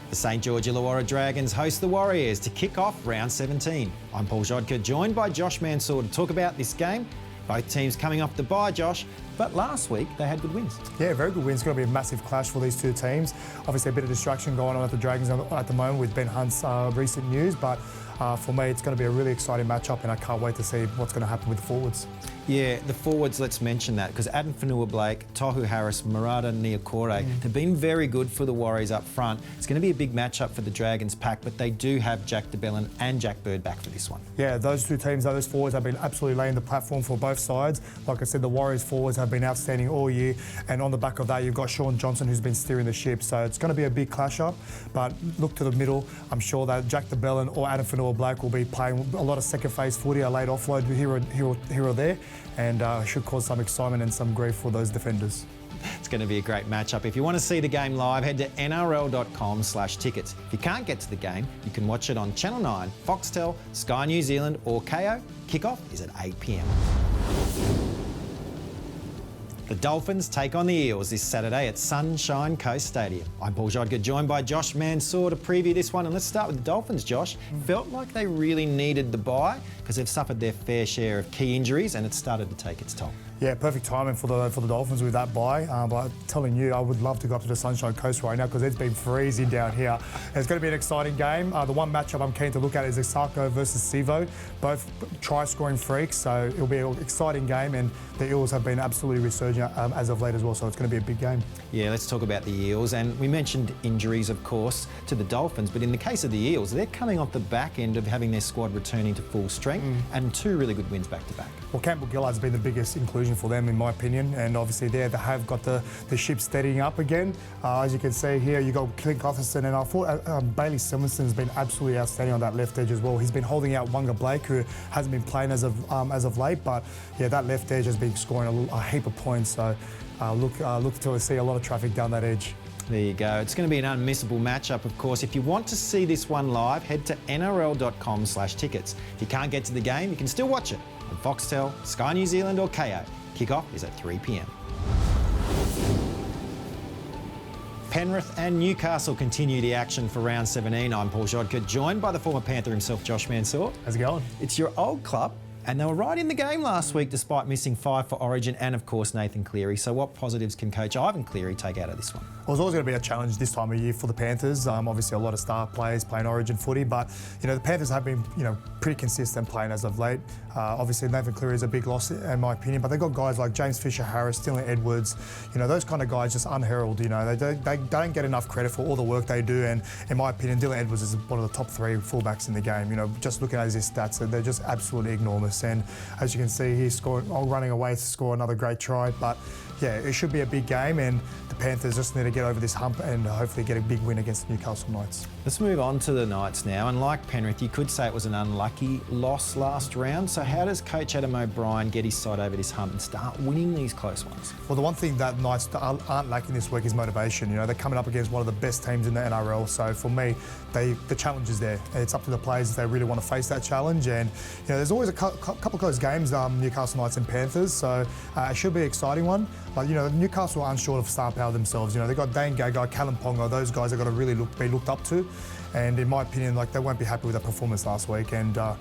The St George Illawarra Dragons host the Warriors to kick off round 17. I'm Paul Grzadka, joined by Josh Mansour to talk about this game. Both teams coming off the bye, Josh, but last week they had good wins. Yeah, very good wins. It's going to be a massive clash for these two teams. Obviously a bit of distraction going on at the Dragons at the moment with Ben Hunt's recent news, but for me it's going to be a really exciting matchup and I can't wait to see what's going to happen with the forwards. Yeah, the forwards, let's mention that, because Adam Fanua-Blake, Tohu Harris, Murata Niokore, they've been very good for the Warriors up front. It's going to be a big matchup for the Dragons pack, but they do have Jack de Belin and Jack Bird back for this one. Yeah, those two teams, those forwards have been absolutely laying the platform for both sides. Like I said, the Warriors forwards have been outstanding all year, and on the back of that, you've got Sean Johnson who's been steering the ship, so it's going to be a big clash up, but look to the middle. I'm sure that Jack de Belin or Adam Fanua-Blake will be playing a lot of second phase footy, a late offload here or there, and should cause some excitement and some grief for those defenders. It's going to be a great matchup. If you want to see the game live, head to nrl.com/tickets. If you can't get to the game, you can watch it on Channel 9, Foxtel, Sky New Zealand or Kayo. Kickoff is at 8 p.m. The Dolphins take on the Eels this Saturday at Sunshine Coast Stadium. I'm Paul Grzadka, joined by Josh Mansour to preview this one. And let's start with the Dolphins, Josh. Felt like they really needed the bye because they've suffered their fair share of key injuries and it's started to take its toll. Yeah, perfect timing for the Dolphins with that bye. But I'm telling you, I would love to go up to the Sunshine Coast right now because it's been freezing down here. And it's going to be an exciting game. The one matchup I'm keen to look at is Isako versus Sivo, both try-scoring freaks, so it'll be an exciting game. And the Eels have been absolutely resurgent as of late as well, so it's going to be a big game. Yeah, let's talk about the Eels. And we mentioned injuries, of course, to the Dolphins, but in the case of the Eels, they're coming off the back end of having their squad returning to full strength and two really good wins back-to-back. Well, Campbell Gillard's been the biggest inclusion for them, in my opinion, and obviously they have got the ship steadying up again. As you can see here, you got Clint Gutherson, and I thought Bailey Simonson's been absolutely outstanding on that left edge as well. He's been holding out Wanga Blake, who hasn't been playing as of late, but yeah, that left edge has been scoring a heap of points. So look to see a lot of traffic down that edge. There you go. It's going to be an unmissable matchup, of course. If you want to see this one live, head to nrl.com/tickets. If you can't get to the game, you can still watch it on Foxtel, Sky New Zealand or Kayo. Kickoff is at 3 p.m. Penrith and Newcastle continue the action for round 17. I'm Paul Grzadka, joined by the former Panther himself, Josh Mansour. How's it going? It's your old club. And they were right in the game last week despite missing 5 for Origin and, of course, Nathan Cleary. So what positives can coach Ivan Cleary take out of this one? Well, it's always going to be a challenge this time of year for the Panthers. Obviously, a lot of star players playing Origin footy, but the Panthers have been pretty consistent playing as of late. Obviously, Nathan Cleary is a big loss in my opinion, but they've got guys like James Fisher-Harris, Dylan Edwards. Those kind of guys just unheralded. They don't get enough credit for all the work they do, and in my opinion, Dylan Edwards is one of the top 3 fullbacks in the game. Just looking at his stats, they're just absolutely enormous. And as you can see, he's running away to score another great try. But yeah, it should be a big game, and the Panthers just need to get over this hump and hopefully get a big win against the Newcastle Knights. Let's move on to the Knights now. And like Penrith, you could say it was an unlucky loss last round. So how does Coach Adam O'Brien get his side over this hump and start winning these close ones? Well, the one thing that Knights aren't lacking this week is motivation. They're coming up against one of the best teams in the NRL. So for me, the challenge is there. It's up to the players if they really want to face that challenge. And there's always a couple of close games, Newcastle Knights and Panthers. So it should be an exciting one. But Newcastle aren't short of star power themselves. They've got Dane Gagai, Callum Ponga. Those guys are going to really be looked up to. And in my opinion, they won't be happy with their performance last week. And we'll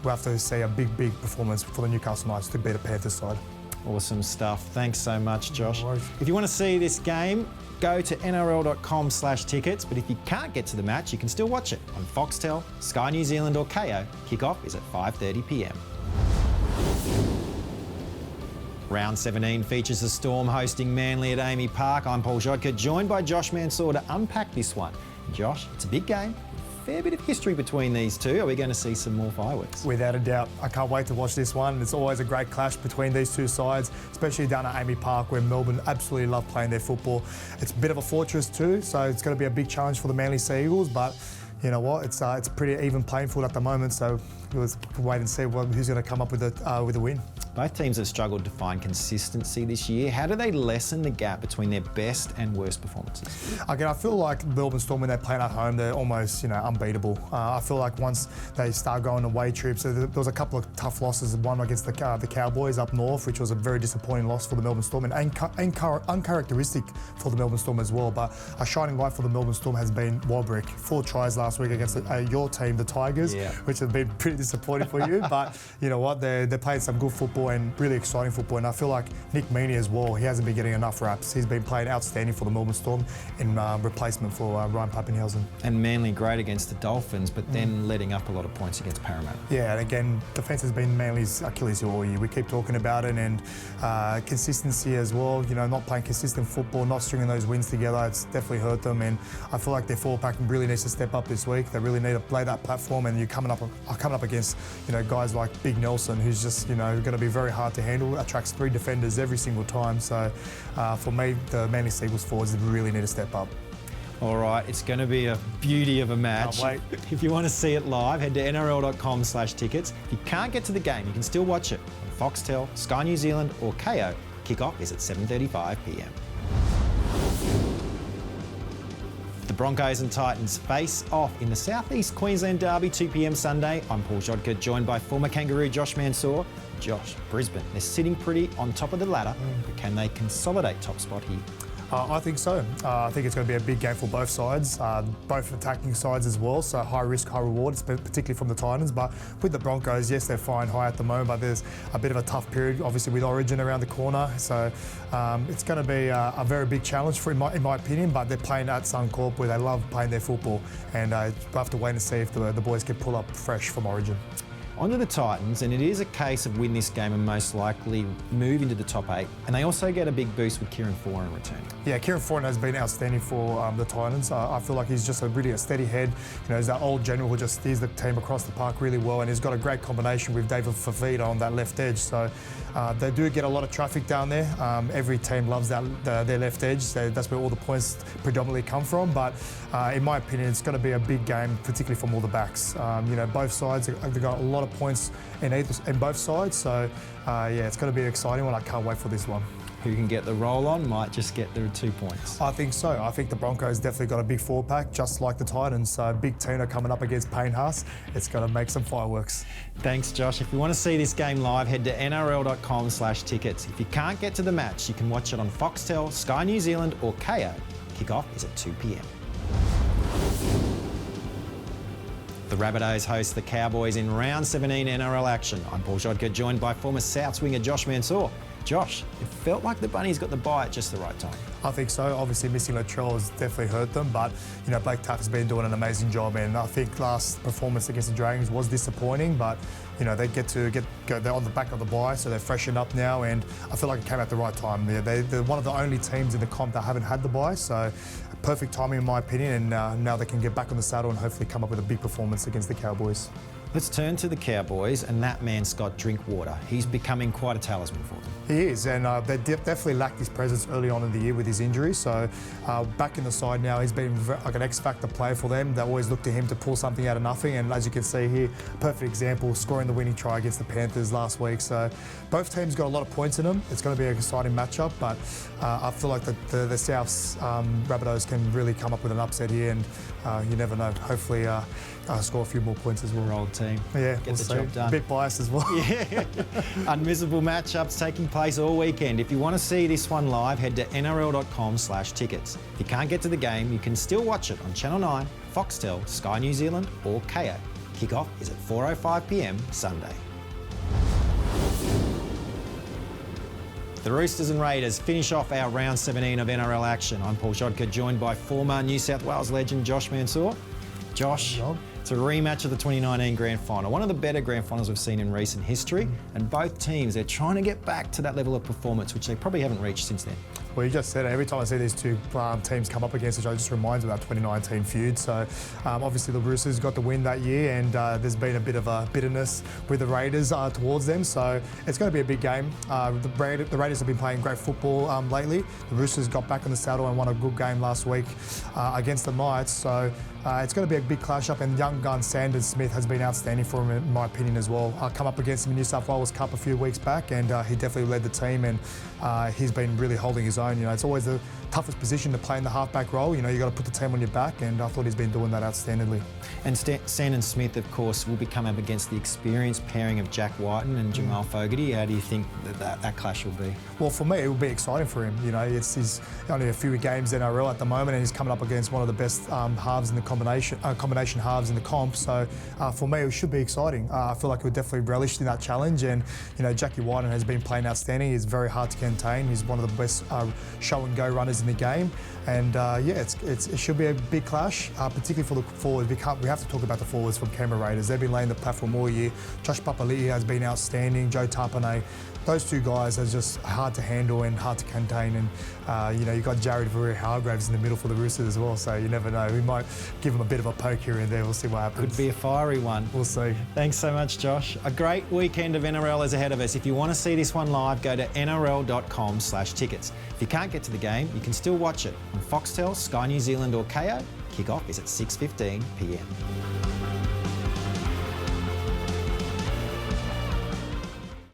have to see a big performance for the Newcastle Knights to beat the Panthers side. Awesome stuff. Thanks so much, Josh. No worries. If you want to see this game, go to nrl.com/tickets. But if you can't get to the match, you can still watch it on Foxtel, Sky New Zealand or Kayo. Kickoff is at 5:30 p.m. Round 17 features the Storm hosting Manly at Amy Park. I'm Paul Grzadka, joined by Josh Mansour to unpack this one. Josh, it's a big game. Fair bit of history between these two. Are we going to see some more fireworks? Without a doubt. I can't wait to watch this one. It's always a great clash between these two sides, especially down at Amy Park where Melbourne absolutely love playing their football. It's a bit of a fortress too, so it's going to be a big challenge for the Manly Seagulls, but you know what? It's pretty even playing field at the moment, so we'll wait and see who's going to come up with a win. Both teams have struggled to find consistency this year. How do they lessen the gap between their best and worst performances? Again, I feel like Melbourne Storm, when they're playing at home, they're almost unbeatable. I feel like once they start going away trips, there was a couple of tough losses. One against the Cowboys up north, which was a very disappointing loss for the Melbourne Storm and uncharacteristic for the Melbourne Storm as well. But a shining light for the Melbourne Storm has been Warbrick. 4 tries last week against your team, the Tigers, which have been pretty disappointing for you. But you know what? They're playing some good football and really exciting football. And I feel like Nick Meaney as well, he hasn't been getting enough raps. He's been playing outstanding for the Melbourne Storm in replacement for Ryan Pappenhausen. And Manly great against the Dolphins, but then letting up a lot of points against Parramatta. Yeah, and again, defence has been Manly's Achilles heel all year. We keep talking about it, and consistency as well. Not playing consistent football, not stringing those wins together, it's definitely hurt them. And I feel like their forward pack really needs to step up this week. They really need to play that platform, and you're coming up against guys like Big Nelson, who's just going to be very hard to handle. Attracts 3 defenders every single time. So for me, the Manly Seagulls forwards really need to step up. All right, it's going to be a beauty of a match. Can't wait. If you want to see it live, head to nrl.com/tickets. If you can't get to the game, you can still watch it on Foxtel, Sky New Zealand or KO. Kickoff is at 7:35 p.m. The Broncos and Titans face off in the South East Queensland Derby, 2 p.m. Sunday. I'm Paul Grzadka, joined by former Kangaroo Josh Mansour. Josh, Brisbane, they're sitting pretty on top of the ladder, but can they consolidate top spot here? I think so. I think it's going to be a big game for both sides, both attacking sides as well. So high risk, high reward, particularly from the Titans. But with the Broncos, yes, they're flying high at the moment, but there's a bit of a tough period, obviously, with Origin around the corner. So it's going to be a very big challenge in my opinion. But they're playing at Suncorp, where they love playing their football, and we'll have to wait and see if the boys can pull up fresh from Origin. On to the Titans, and it is a case of win this game and most likely move into the top 8. And they also get a big boost with Kieran Foran returning. Yeah, Kieran Foran has been outstanding for the Titans. I feel like he's just really a steady head. He's that old general who just steers the team across the park really well, and he's got a great combination with David Fafita on that left edge. So they do get a lot of traffic down there. Every team loves their left edge. So that's where all the points predominantly come from. But in my opinion, it's going to be a big game, particularly from all the backs. Both sides have got a lot of points in both sides. So it's going to be an exciting one. I can't wait for this one. Who can get the roll on might just get the 2 points. I think so. I think the Broncos definitely got a big forward pack, just like the Titans. So big Tina coming up against Payne Haas. It's going to make some fireworks. Thanks, Josh. If you want to see this game live, head to nrl.com/tickets. If you can't get to the match, you can watch it on Foxtel, Sky New Zealand or KO. Kickoff is at 2 p.m. The Rabbitohs host the Cowboys in round 17 NRL action. I'm Paul Grzadka, joined by former Souths winger Josh Mansour. Josh, it felt like the Bunnies got the bye at just the right time. I think so. Obviously, missing Latrell has definitely hurt them, but Blake Taff has been doing an amazing job, and I think last performance against the Dragons was disappointing, but they they're on the back of the bye, so they're freshened up now, and I feel like it came at the right time. They're one of the only teams in the comp that haven't had the bye, so perfect timing in my opinion, and now they can get back on the saddle and hopefully come up with a big performance against the Cowboys. Let's turn to the Cowboys and that man, Scott Drinkwater. He's becoming quite a talisman for them. He is, and they definitely lacked his presence early on in the year with his injury. So back in the side now, he's been like an X-factor player for them. They always look to him to pull something out of nothing, and as you can see here, perfect example, scoring the winning try against the Panthers last week. So both teams got a lot of points in them. It's going to be an exciting matchup, but I feel like the Souths Rabbitohs can really come up with an upset here, and you never know. Hopefully score a few more points as well. Our old team. Yeah, get the job done. A bit biased as well. Yeah. Unmissable matchups taking place all weekend. If you want to see this one live, head to nrl.com/tickets. If you can't get to the game, you can still watch it on Channel 9, Foxtel, Sky New Zealand or KO. Kickoff is at 4:05 p.m. Sunday. The Roosters and Raiders finish off our round 17 of NRL action. I'm Paul Grzadka, joined by former New South Wales legend Josh Mansour. Josh, it's a rematch of the 2019 Grand Final, one of the better Grand Finals we've seen in recent history, and both teams, they're trying to get back to that level of performance, which they probably haven't reached since then. Well, you just said it. Every time I see these two teams come up against each other, it just reminds me of that 2019 feud. So obviously the Roosters got the win that year, and there's been a bit of a bitterness with the Raiders towards them. So it's going to be a big game. The Raiders have been playing great football lately. The Roosters got back in the saddle and won a good game last week against the Knights. So it's going to be a big clash up, and young gun Sandon Smith has been outstanding for him, in my opinion, as well. I come up against him in New South Wales Cup a few weeks back, and he definitely led the team, and he's been really holding his own. You know, it's always the toughest position to play in the halfback role. You know, you got to put the team on your back, and I thought he's been doing that outstandingly. And Sandon Smith, of course, will be coming up against the experienced pairing of Jack Whiten and Jamal Fogarty. How do you think that clash will be? Well, for me, it will be exciting for him. You know, he's only a few games NRL at the moment, and he's coming up against one of the best halves in the combination halves in the comp. So for me, it should be exciting. I feel like he'll definitely relish in that challenge. And you know, Jackie Whiten has been playing outstanding. He's very hard to contain. He's one of the best show and go runners in the game. And yeah, it should be a big clash, particularly for the forwards. We have to talk about the forwards from Canberra Raiders. They've been laying the platform all year. Josh Papali'i has been outstanding. Joe Tapane. Those two guys are just hard to handle and hard to contain. And, you know, you've got Jared Hargraves in the middle for the Roosters as well, so you never know. We might give them a bit of a poke here and there. We'll see what happens. Could be a fiery one. We'll see. Thanks so much, Josh. A great weekend of NRL is ahead of us. If you want to see this one live, go to nrl.com/tickets. If you can't get to the game, you can still watch it on Foxtel, Sky New Zealand or Kayo. Kick-off is at 6:15 p.m.